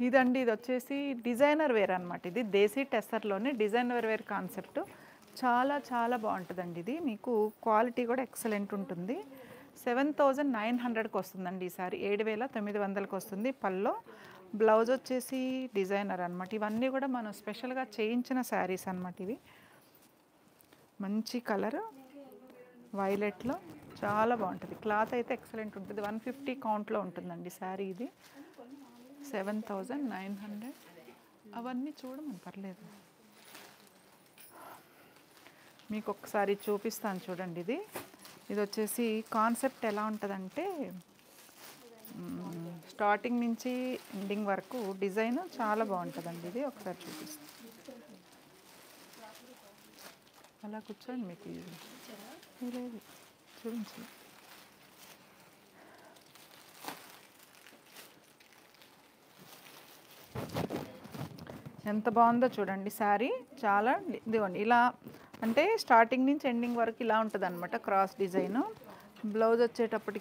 ఇదండి ఇది వచ్చేసి డిజైనర్ వేర్ అనమాట. ఇది దేశీ టెస్సర్లోనే డిజైనర్ వేర్ కాన్సెప్ట్. చాలా చాలా బాగుంటుందండి. ఇది మీకు క్వాలిటీ కూడా ఎక్సలెంట్ ఉంటుంది. 7900కి వస్తుందండి ఈసారి. 7900కి వస్తుంది. పల్లో బ్లౌజ్ వచ్చేసి డిజైనర్ అనమాట. ఇవన్నీ కూడా మనం స్పెషల్గా చేయించిన శారీస్ అనమాట. ఇవి మంచి కలర్ వైలెట్లో చాలా బాగుంటుంది. క్లాత్ అయితే ఎక్సలెంట్ ఉంటుంది. 150 కౌంట్లో ఉంటుందండి శారీ. ఇది 7900. అవన్నీ చూడమని పర్లేదు, మీకు ఒకసారి చూపిస్తాను చూడండి. ఇది వచ్చేసి కాన్సెప్ట్ ఎలా ఉంటుందంటే స్టార్టింగ్ నుంచి ఎండింగ్ వరకు డిజైన్ చాలా బాగుంటుందండి. ఇది ఒకసారి చూపిస్తాను. అలా కూర్చోండి, మీకు లేదు చూపించండి. ఎంత బాగుందో చూడండి శారీ. చాలా ఇదిగోండి ఇలా అంటే స్టార్టింగ్ నుంచి ఎండింగ్ వరకు ఇలా ఉంటుంది అనమాట. Cross design. బ్లౌజ్ వచ్చేటప్పటికి